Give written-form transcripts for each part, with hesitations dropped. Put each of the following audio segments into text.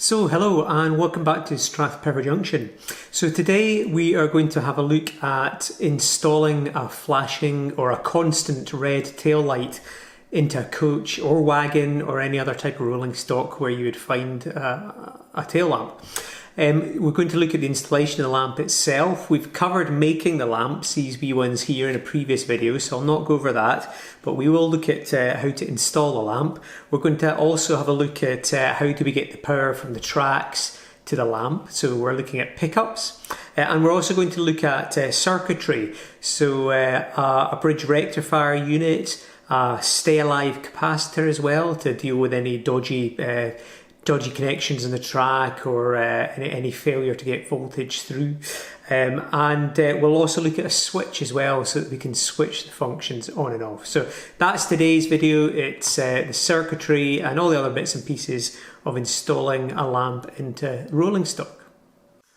So hello and welcome back to Strathpeffer Junction. So today we are going to have a look at installing a flashing or a constant red tail light into a coach or wagon or any other type of rolling stock where you would find a tail lamp. We're going to look at the installation of the lamp itself. We've covered making the lamps, these wee ones here, in a previous video, so I'll not go over that, but we will look at how to install a lamp. We're going to also have a look at how do we get the power from the tracks to the lamp, so we're looking at pickups. And we're also going to look at circuitry, so a bridge rectifier unit, a stay alive capacitor as well to deal with any dodgy connections in the track or any failure to get voltage through. And we'll also look at a switch as well so that we can switch the functions on and off. So that's today's video. It's the circuitry and all the other bits and pieces of installing a lamp into rolling stock.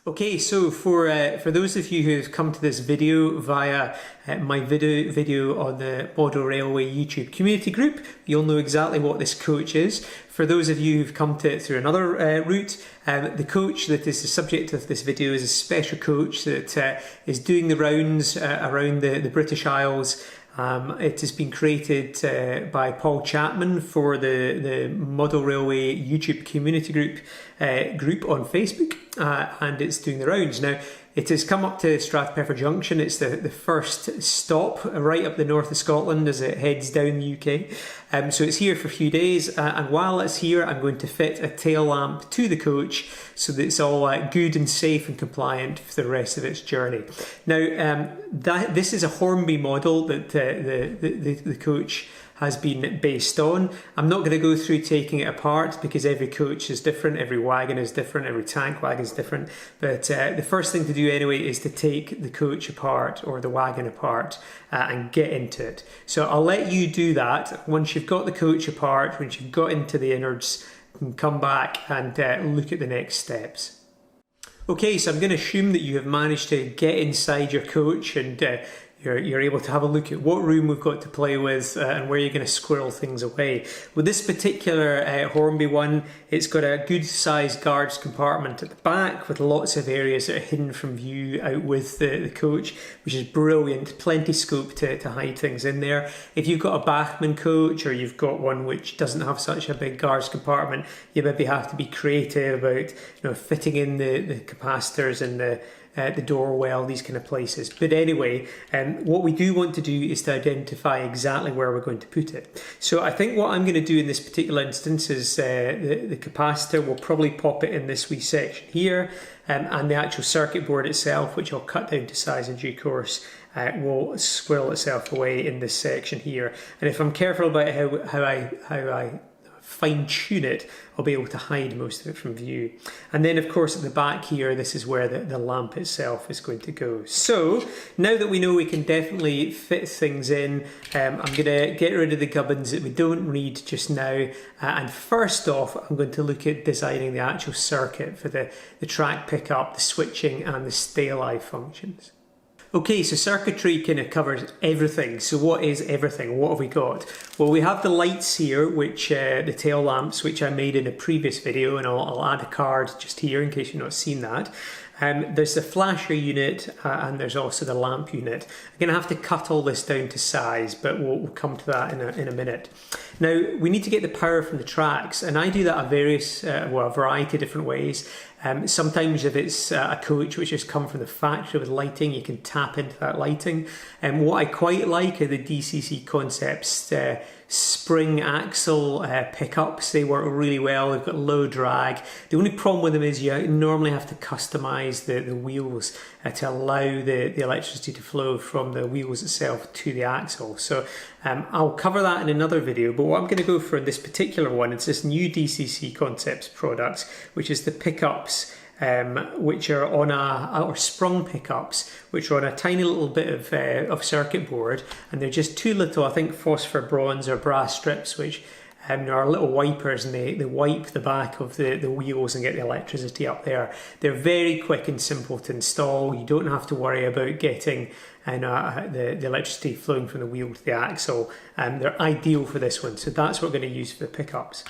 Okay, so for those of you who have come to this video via my video on the Model Railway YouTube community group, you'll know exactly what this coach is. For those of you who've come to it through another route, the coach that is the subject of this video is a special coach that is doing the rounds around the British Isles. It has been created by Paul Chapman for the Model Railway YouTube community group on Facebook, and it's doing the rounds. Now, it has come up to Strathpeffer Junction. It's the first stop right up the north of Scotland as it heads down the UK. So it's here for a few days, and while it's here, I'm going to fit a tail lamp to the coach so that it's all good and safe and compliant for the rest of its journey. Now, this is a Hornby model that the coach has been based on. I'm not going to go through taking it apart because every coach is different, every wagon is different, every tank wagon is different. But the first thing to do anyway is to take the coach apart or the wagon apart and get into it. So I'll let you do that. Once you've got the coach apart, once you've got into the innards, you can come back and look at the next steps. Okay, so I'm going to assume that you have managed to get inside your coach and you're able to have a look at what room we've got to play with and where you're going to squirrel things away. With this particular Hornby one, it's got a good sized guards compartment at the back with lots of areas that are hidden from view out with the coach, which is brilliant. Plenty scope to hide things in there. If you've got a Bachmann coach or you've got one which doesn't have such a big guards compartment, you maybe have to be creative about fitting in the capacitors and the door well, these kind of places. But anyway, what we do want to do is to identify exactly where we're going to put it. So I think what I'm going to do in this particular instance is the capacitor, will probably pop it in this wee section here, and the actual circuit board itself, which I'll cut down to size in due course, will squirrel itself away in this section here. And if I'm careful about how I fine tune it, I'll be able to hide most of it from view. And then of course at the back here, this is where the lamp itself is going to go. So now that we know we can definitely fit things in, I'm going to get rid of the gubbins that we don't need just now, and first off I'm going to look at designing the actual circuit for the track pickup, the switching and the stay alive functions. Okay, so circuitry kind of covers everything. So what is everything? What have we got? Well, we have the lights here, which the tail lamps, which I made in a previous video, and I'll add a card just here in case you've not seen that. There's the flasher unit and there's also the lamp unit. I'm going to have to cut all this down to size, but we'll come to that in a minute. Now, we need to get the power from the tracks, and I do that a variety of different ways. Sometimes if it's a coach which has come from the factory with lighting, you can tap into that lighting. And what I quite like are the DCC Concepts spring axle pickups. They work really well. They've got low drag. The only problem with them is you normally have to customize the wheels to allow the electricity to flow from the wheels itself to the axle. So I'll cover that in another video, but what I'm going to go for in this particular one is this new DCC Concepts products, which is the pickups which are on or sprung pickups, which are on a tiny little bit of circuit board, and they're just two little, I think, phosphor bronze or brass strips, which there are little wipers, and they wipe the back of the wheels and get the electricity up there. They're very quick and simple to install. You don't have to worry about getting the electricity flowing from the wheel to the axle. They're ideal for this one, so that's what we're going to use for the pickups.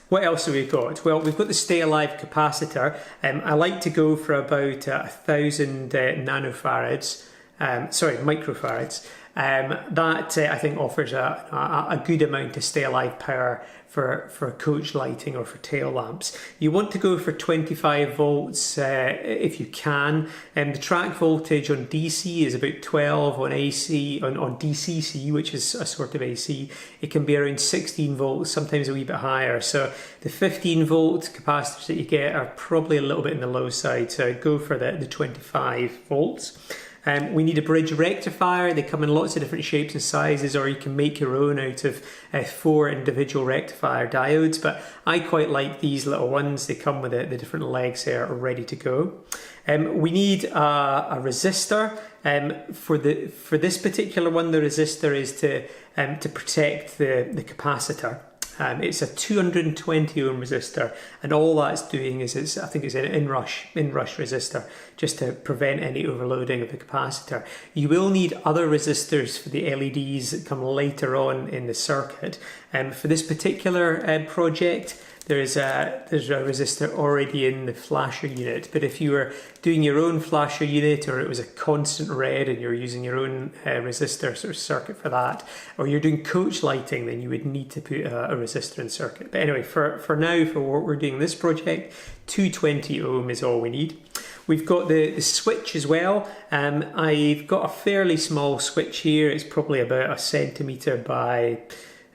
What else have we got? Well, we've got the stay alive capacitor. I like to go for about 1,000 microfarads. That I think offers a good amount of stay alive power for coach lighting or for tail lamps. You want to go for 25 volts if you can. The track voltage on DC is about 12 on AC, on DCC, which is a sort of AC. It can be around 16 volts, sometimes a wee bit higher. So the 15 volt capacitors that you get are probably a little bit in the low side. So I'd go for the 25 volts. We need a bridge rectifier. They come in lots of different shapes and sizes, or you can make your own out of 4 individual rectifier diodes, but I quite like these little ones. They come with the different legs there ready to go. We need a resistor. For this particular one, the resistor is to protect the capacitor. It's a 220 ohm resistor, and all that's doing is I think it's an inrush resistor, just to prevent any overloading of the capacitor. You will need other resistors for the LEDs that come later on in the circuit. For this particular project, there's a resistor already in the flasher unit, but if you were doing your own flasher unit, or it was a constant red and you're using your own resistor sort of circuit for that, or you're doing coach lighting, then you would need to put a resistor in circuit. But anyway, for now, for what we're doing this project, 220 ohm is all we need. We've got the switch as well. I've got a fairly small switch here. It's probably about 1 centimetre by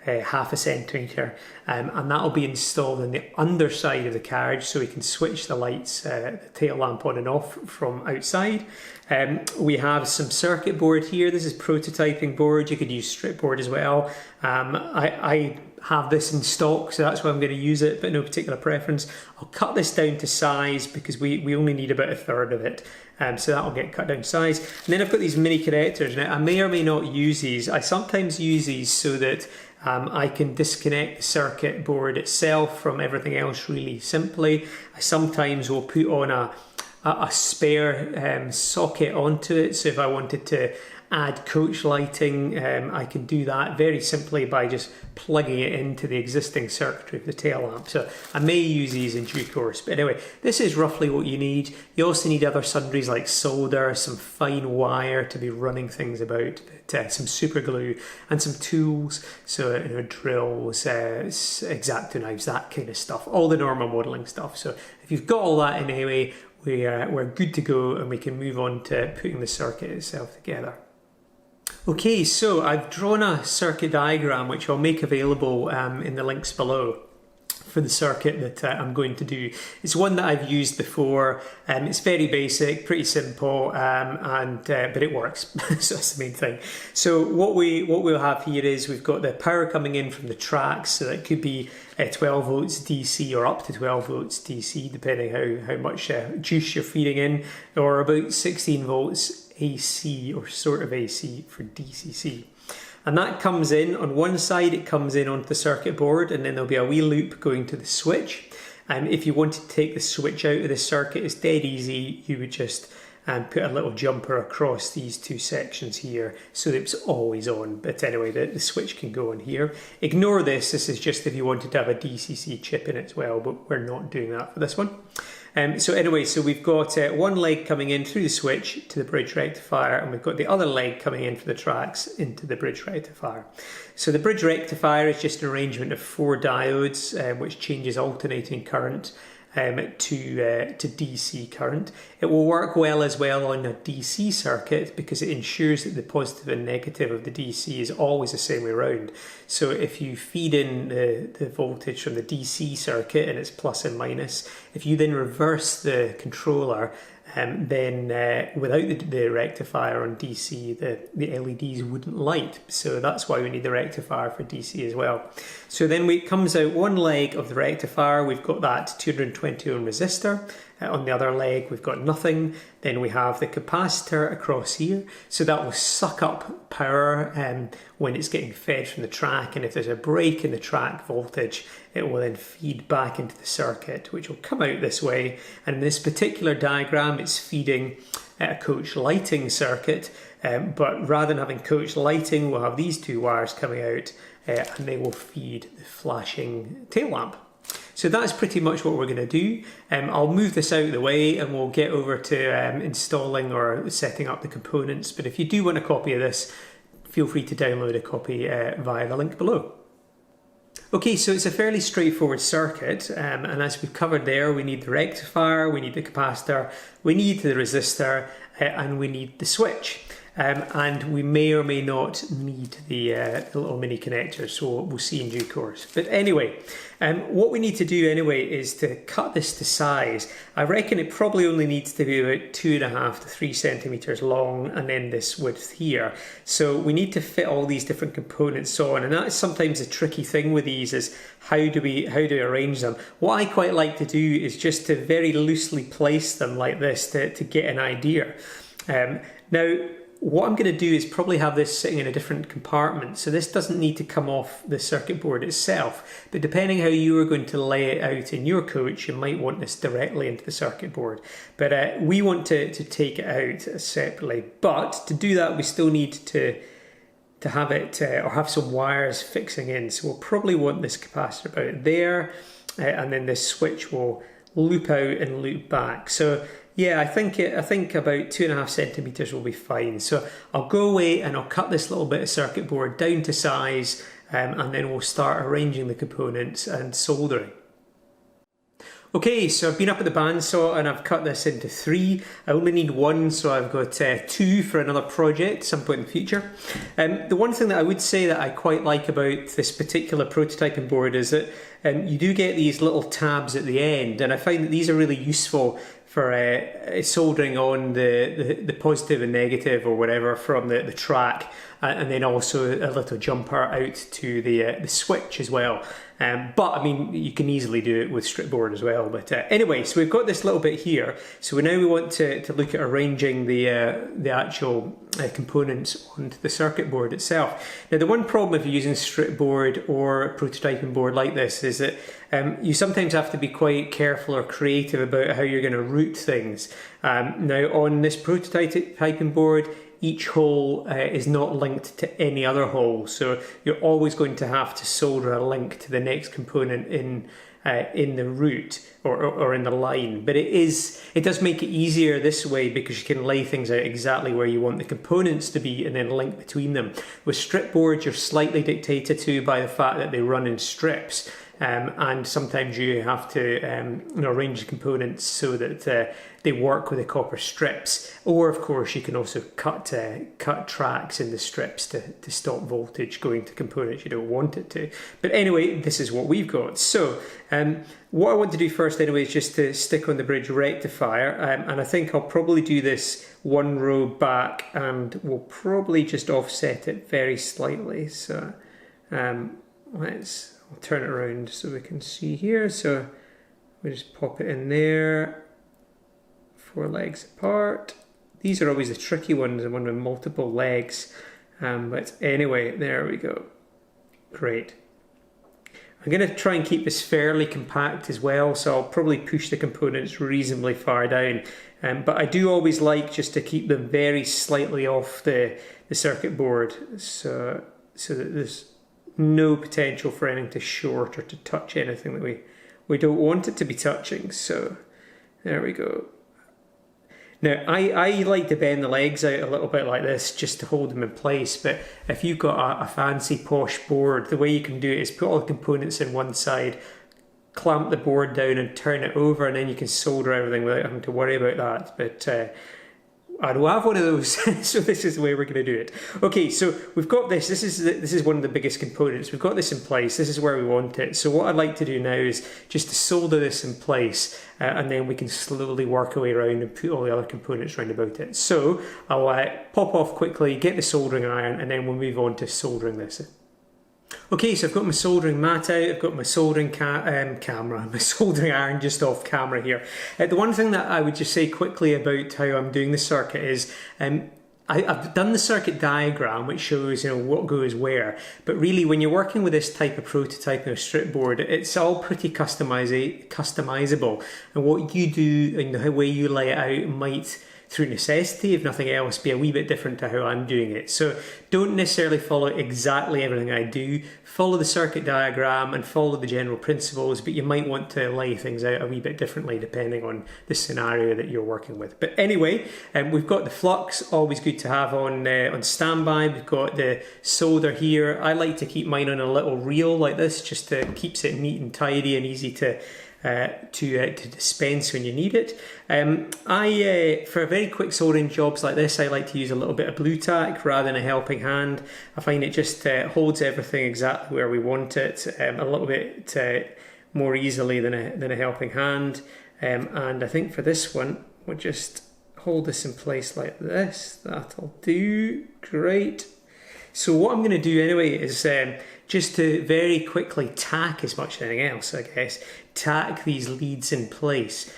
half a centimetre, and that'll be installed in the underside of the carriage, so we can switch the lights, the tail lamp on and off from outside. We have some circuit board here. This is prototyping board. You could use strip board as well. I have this in stock, so that's why I'm going to use it, but no particular preference. I'll cut this down to size because we only need about 1/3 of it, so that'll get cut down to size. And then I've got these mini connectors. Now I may or may not use these. I sometimes use these so that I can disconnect the circuit board itself from everything else really simply. I sometimes will put on a spare socket onto it, so if I wanted to add coach lighting, I can do that very simply by just plugging it into the existing circuitry of the tail lamp. So I may use these in due course, but anyway, this is roughly what you need. You also need other sundries like solder, some fine wire to be running things about, but, some super glue and some tools, so drills, X-Acto knives, that kind of stuff, all the normal modelling stuff. So if you've got all that in anyway, we're good to go, and we can move on to putting the circuit itself together. Okay, so I've drawn a circuit diagram which I'll make available in the links below for the circuit that I'm going to do. It's one that I've used before. It's very basic, pretty simple, but it works. So that's the main thing. So what we'll have here is we've got the power coming in from the tracks, so that could be 12 volts DC or up to 12 volts DC, depending how much juice you're feeding in, or about 16 volts AC, or sort of AC for DCC. And that comes in on one side, it comes in onto the circuit board, and then there'll be a wee loop going to the switch. And if you wanted to take the switch out of the circuit, it's dead easy. You would just put a little jumper across these two sections here so that it's always on. But anyway, the switch can go on here. Ignore this. This is just if you wanted to have a DCC chip in it as well, but we're not doing that for this one. So anyway, so we've got one leg coming in through the switch to the bridge rectifier, and we've got the other leg coming in for the tracks into the bridge rectifier. So the bridge rectifier is just an arrangement of 4 diodes, which changes alternating current to DC current. It will work well as well on a DC circuit because it ensures that the positive and negative of the DC is always the same way around. So if you feed in the voltage from the DC circuit and it's plus and minus, if you then reverse the controller, then without the rectifier on DC, the LEDs wouldn't light. So that's why we need the rectifier for DC as well. So then it comes out one leg of the rectifier, we've got that 220 ohm resistor. On the other leg, we've got nothing. Then we have the capacitor across here. So that will suck up power when it's getting fed from the track. And if there's a break in the track voltage, it will then feed back into the circuit, which will come out this way. And in this particular diagram, it's feeding a coach lighting circuit. But rather than having coach lighting, we'll have these 2 wires coming out and they will feed the flashing tail lamp. So that's pretty much what we're going to do. I'll move this out of the way and we'll get over to installing or setting up the components. But if you do want a copy of this, feel free to download a copy via the link below. Okay, so it's a fairly straightforward circuit, and as we've covered there, we need the rectifier, we need the capacitor, we need the resistor, and we need the switch. And we may or may not need the little mini connectors, so we'll see in due course. But anyway, what we need to do anyway is to cut this to size. I reckon it probably only needs to be about 2.5 to 3 centimeters long, and then this width here. So we need to fit all these different components on, and that is sometimes a tricky thing with these, is how do we arrange them. What I quite like to do is just to very loosely place them like this to get an idea. Now, what I'm going to do is probably have this sitting in a different compartment, so this doesn't need to come off the circuit board itself, but depending how you are going to lay it out in your coach, you might want this directly into the circuit board. But we want to take it out separately, but to do that we still need to have it or have some wires fixing in, so we'll probably want this capacitor about there, and then this switch will loop out and loop back. So yeah, I think about 2.5 centimeters will be fine. So I'll go away and I'll cut this little bit of circuit board down to size, and then we'll start arranging the components and soldering. Okay, so I've been up at the bandsaw and I've cut this into 3. I only need 1, so I've got 2 for another project some point in the future. The one thing that I would say that I quite like about this particular prototyping board is that you do get these little tabs at the end, and I find that these are really useful for soldering on the positive and negative or whatever from the track, and then also a little jumper out to the switch as well. But I mean, you can easily do it with strip board as well. But anyway, so we've got this little bit here. So now we want to look at arranging the actual components onto the circuit board itself. Now, the one problem if you're using strip board or a prototyping board like this is that you sometimes have to be quite careful or creative about how you're going to route things. Now, on this prototyping board, each hole is not linked to any other hole, so you're always going to have to solder a link to the next component in the route or in the line. But it does make it easier this way because you can lay things out exactly where you want the components to be and then link between them. With strip boards, you're slightly dictated to by the fact that they run in strips. And sometimes you have to arrange the components so that they work with the copper strips. Or of course you can also cut tracks in the strips to stop voltage going to components you don't want it to. But anyway, this is what we've got. So what I want to do first anyway is just to stick on the bridge rectifier, and I think I'll probably do this 1 row back, and we'll probably just offset it very slightly. So I'll turn it around so we can see here. So we just pop it in there, 4 legs apart. These are always the tricky ones, the one with multiple legs. But anyway, there we go. Great. I'm going to try and keep this fairly compact as well, so I'll probably push the components reasonably far down. But I do always like just to keep them very slightly off the circuit board, so that there's no potential for anything to short or to touch anything that we don't want it to be touching. So there we go. Now I like to bend the legs out a little bit like this just to hold them in place, but if you've got a fancy posh board, the way you can do it is put all the components in one side, clamp the board down and turn it over, and then you can solder everything without having to worry about that. But I don't have one of those, so this is the way we're going to do it. Okay, so we've got this. This is one of the biggest components. We've got this in place. This is where we want it. So what I'd like to do now is just to solder this in place, and then we can slowly work our way around and put all the other components round about it. So I'll pop off quickly, get the soldering iron, and then we'll move on to soldering this. Okay, so I've got my soldering mat out, I've got my soldering camera, my soldering iron just off camera here. The one thing that I would just say quickly about how I'm doing the circuit is I've done the circuit diagram which shows what goes where, but really when you're working with this type of prototyping or strip board, it's all pretty customizable, and what you do and the way you lay it out might through necessity, if nothing else, be a wee bit different to how I'm doing it. So don't necessarily follow exactly everything I do. Follow the circuit diagram and follow the general principles, but you might want to lay things out a wee bit differently depending on the scenario that you're working with. But anyway, we've got the flux, always good to have on standby. We've got the solder here. I like to keep mine on a little reel like this, just to keeps it neat and tidy and easy to dispense when you need it. For very quick soldering jobs like this, I like to use a little bit of blue tack rather than a helping hand. I find it just holds everything exactly where we want it, a little bit more easily than a helping hand. And I think for this one, we'll just hold this in place like this. That'll do. Great. So what I'm going to do anyway is just to very quickly tack, as much as anything else, I guess, tack these leads in place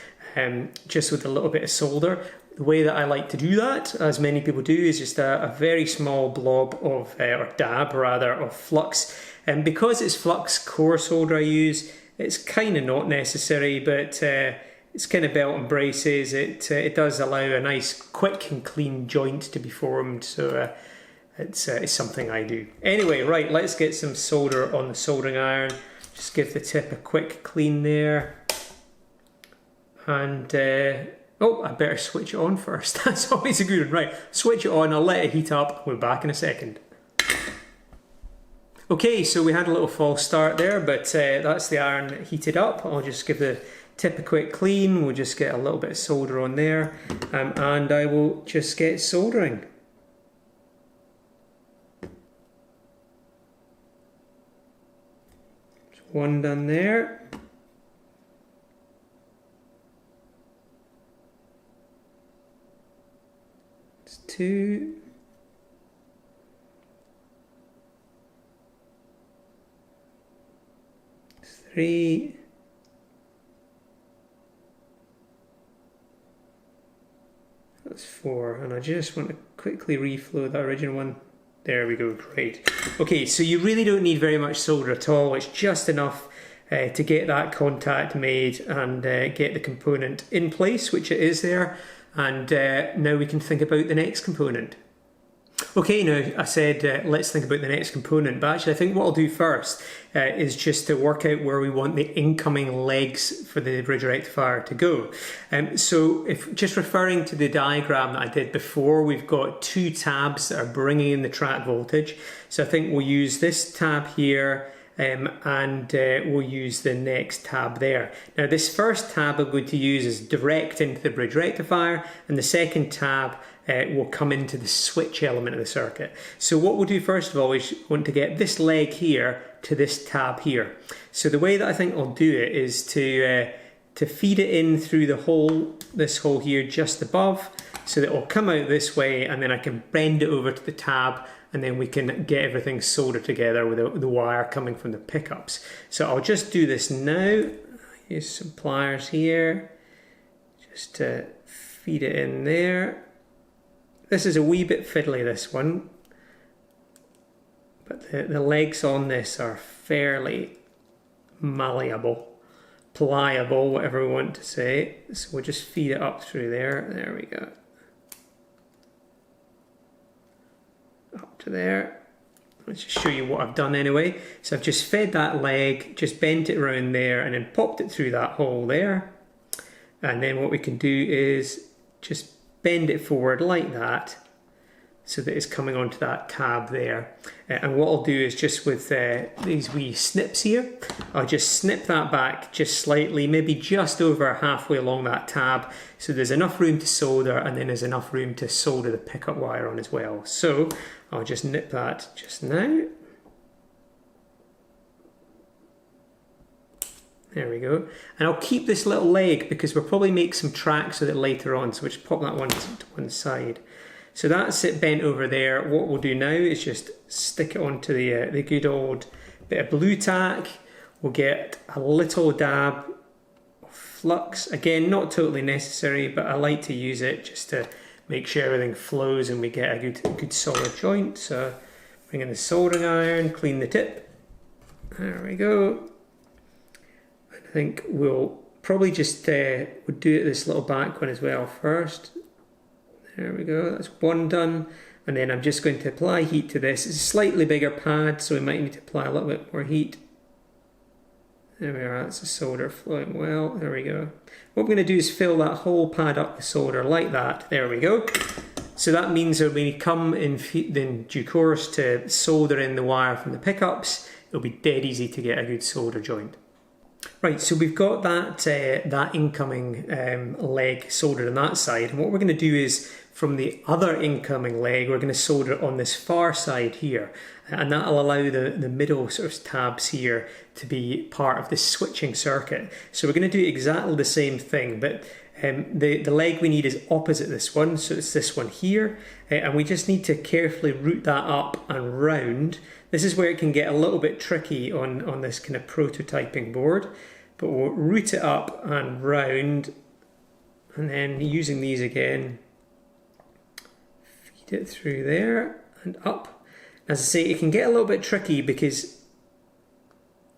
just with a little bit of solder. The way that I like to do that, as many people do, is just a very small blob of, or dab rather, of flux. And because it's flux core solder I use, it's kind of not necessary, but it's kind of belt and braces. It does allow a nice quick and clean joint to be formed, so it's something I do. Anyway, right, let's get some solder on the soldering iron. Just give the tip a quick clean there. And, oh, I better switch it on first. That's always a good one. Right, switch it on, I'll let it heat up. We'll be back in a second. Okay, so we had a little false start there, but that's the iron heated up. I'll just give the tip a quick clean. We'll just get a little bit of solder on there. And I will just get soldering. One done there. It's two. It's three. That's four. And I just want to quickly reflow the original one. There we go, great. Okay, so you really don't need very much solder at all. It's just enough to get that contact made and get the component in place, which it is there. And now we can think about the next component. Okay, now I said let's think about the next component, but actually I think what I'll do first is just to work out where we want the incoming legs for the bridge rectifier to go. So if just referring to the diagram that I did before, we've got two tabs that are bringing in the track voltage. So I think we'll use this tab here and we'll use the next tab there. Now this first tab I'm going to use is direct into the bridge rectifier, and the second tab will come into the switch element of the circuit. So what we'll do first of all is want to get this leg here to this tab here. So the way that I think I'll do it is to feed it in through the hole, this hole here just above, so that it will come out this way, and then I can bend it over to the tab, and then we can get everything soldered together with the wire coming from the pickups. So I'll just do this now. Use some pliers here, just to feed it in there. This is a wee bit fiddly, this one, but the legs on this are fairly malleable, pliable, whatever we want to say. So we'll just feed it up through there. There we go. Up to there. Let's just show you what I've done anyway. So I've just fed that leg, just bent it around there, and then popped it through that hole there. And then what we can do is just bend it forward like that, so that it's coming onto that tab there. And what I'll do is just with these wee snips here, I'll just snip that back just slightly, maybe just over halfway along that tab, so there's enough room to solder, and then there's enough room to solder the pickup wire on as well. So I'll just nip that just now. There we go. And I'll keep this little leg because we'll probably make some tracks with it later on, so we'll just pop that one to one side. So that's it bent over there. What we'll do now is just stick it onto the good old bit of blue tack. We'll get a little dab of flux. Again, not totally necessary, but I like to use it just to make sure everything flows and we get a good solid joint. So bring in the soldering iron, clean the tip. There we go. I think we'll probably just we'll do it this little back one as well first. There we go, that's one done. And then I'm just going to apply heat to this. It's a slightly bigger pad, so we might need to apply a little bit more heat. There we are, that's the solder flowing well. There we go. What we're going to do is fill that whole pad up with solder like that. There we go. So that means that when we come in due course to solder in the wire from the pickups, it'll be dead easy to get a good solder joint. Right, so we've got that incoming leg soldered on that side, and what we're going to do is from the other incoming leg we're going to solder it on this far side here, and that'll allow the middle sort of tabs here to be part of this switching circuit. So we're going to do exactly the same thing, but the leg we need is opposite this one, so it's this one here, and we just need to carefully route that up and round. This is where it can get a little bit tricky on this kind of prototyping board, but we'll route it up and round, and then using these again, feed it through there and up. As I say, it can get a little bit tricky because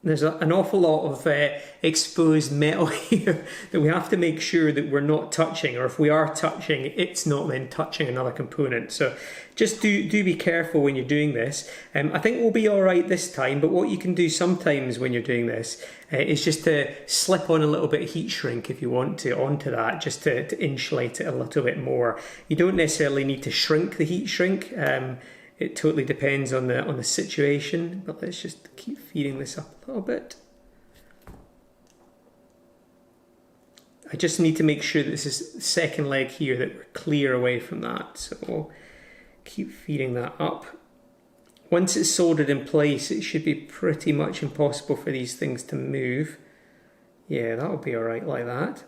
there's an awful lot of exposed metal here that we have to make sure that we're not touching, or if we are touching, it's not then touching another component. So just do be careful when you're doing this. I think we'll be all right this time, but what you can do sometimes when you're doing this is just to slip on a little bit of heat shrink if you want to onto that, just to insulate it a little bit more. You don't necessarily need to shrink the heat shrink. It totally depends on the situation, but let's just keep feeding this up a little bit. I just need to make sure that this is the second leg here, that we're clear away from that. So we'll keep feeding that up. Once it's soldered in place, it should be pretty much impossible for these things to move. Yeah, that'll be all right like that.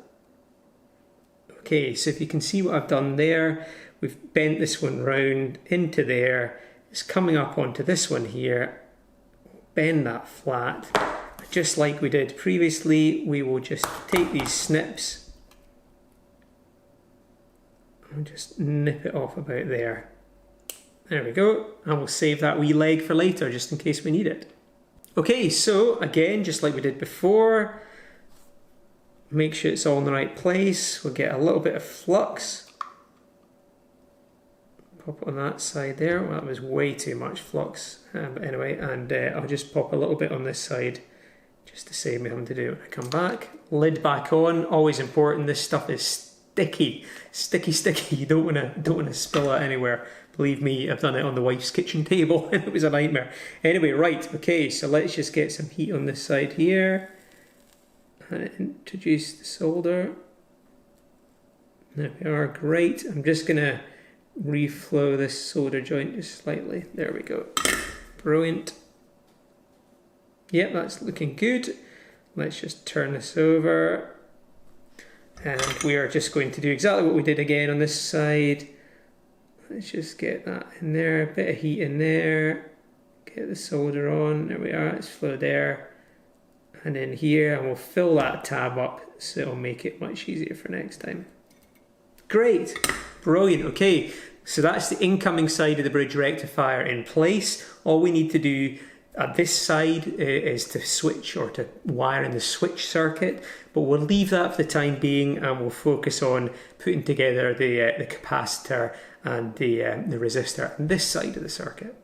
Okay, so if you can see what I've done there, we've bent this one round into there. It's coming up onto this one here. Bend that flat. Just like we did previously, we will just take these snips and just nip it off about there. There we go. And we'll save that wee leg for later, just in case we need it. Okay, so again, just like we did before, make sure it's all in the right place. We'll get a little bit of flux. Pop it on that side there. Well, that was way too much flux. But anyway, and I'll just pop a little bit on this side just to save me having to do it when I come back. Lid back on, always important. This stuff is sticky. Sticky. You don't wanna spill it anywhere. Believe me, I've done it on the wife's kitchen table and it was a nightmare. Anyway, right, okay, so let's just get some heat on this side here. And introduce the solder. There we are, great. I'm just gonna reflow this solder joint just slightly. There we go. Brilliant. Yep, that's looking good. Let's just turn this over. And we are just going to do exactly what we did again on this side. Let's just get that in there, a bit of heat in there. Get the solder on, there we are, it's flowed there. And in here, and we'll fill that tab up so it'll make it much easier for next time. Great, brilliant, okay. So that's the incoming side of the bridge rectifier in place. All we need to do at this side is to switch or to wire in the switch circuit, but we'll leave that for the time being and we'll focus on putting together the capacitor and the resistor on this side of the circuit.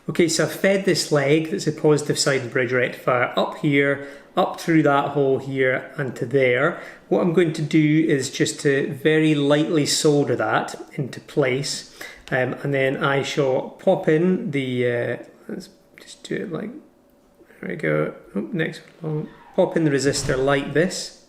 Okay, so I've fed this leg, that's the positive side of the bridge rectifier, up here, up through that hole here and to there. What I'm going to do is just to very lightly solder that into place, and then I shall pop in the, let's just do it like, there we go, next one, pop in the resistor like this,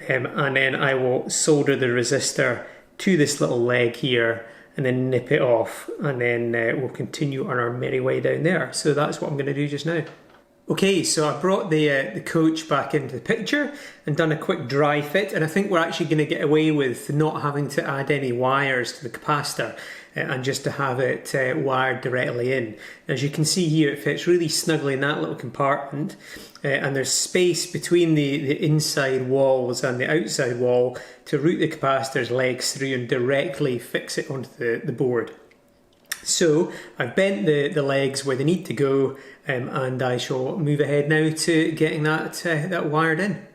and then I will solder the resistor to this little leg here, and then nip it off, and then we'll continue on our merry way down there. So that's what I'm going to do just now. Okay, so I brought the coach back into the picture and done a quick dry fit, and I think we're actually going to get away with not having to add any wires to the capacitor and just to have it wired directly in. As you can see here, it fits really snugly in that little compartment, and there's space between the inside walls and the outside wall to route the capacitor's legs through and directly fix it onto the board. So I've bent the legs where they need to go, and I shall move ahead now to getting that wired in.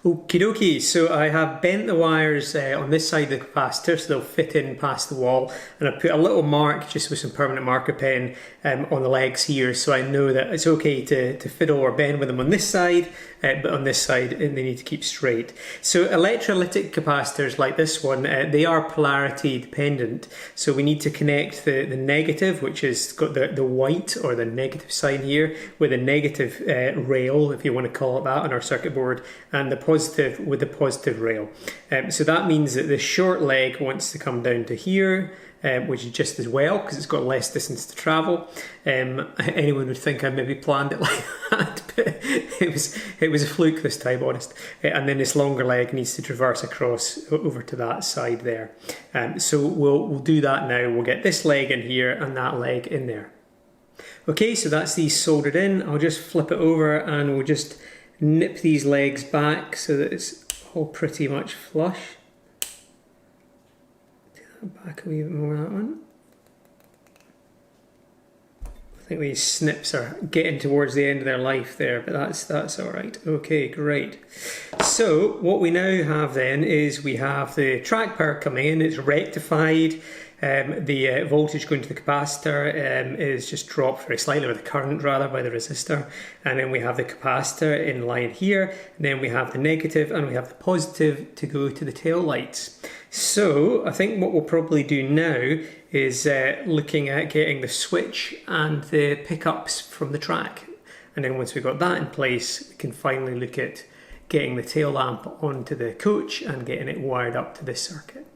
Okie dokie, so I have bent the wires on this side of the capacitor so they'll fit in past the wall, and I put a little mark just with some permanent marker pen on the legs here, so I know that it's okay to fiddle or bend with them on this side, but on this side they need to keep straight. So electrolytic capacitors like this one, they are polarity dependent, so we need to connect the negative, which has got the white or the negative sign here, with a negative rail, if you want to call it that, on our circuit board, and the positive with the positive rail. So that means that the short leg wants to come down to here, which is just as well because it's got less distance to travel. Anyone would think I maybe planned it like that, but it was a fluke this time, honest. And then this longer leg needs to traverse across over to that side there. So we'll do that now. We'll get this leg in here and that leg in there. Okay, so that's these soldered in. I'll just flip it over and we'll just nip these legs back so that it's all pretty much flush. Do that back a wee bit more, that one. I think these snips are getting towards the end of their life there, but that's all right. Okay, great. So what we now have then is we have the track power coming in. It's rectified. The voltage going to the capacitor is just dropped very slightly, or the current rather, by the resistor, and then we have the capacitor in line here, and then we have the negative and we have the positive to go to the tail lights. So I think what we'll probably do now is looking at getting the switch and the pickups from the track, and then once we've got that in place we can finally look at getting the tail lamp onto the coach and getting it wired up to this circuit.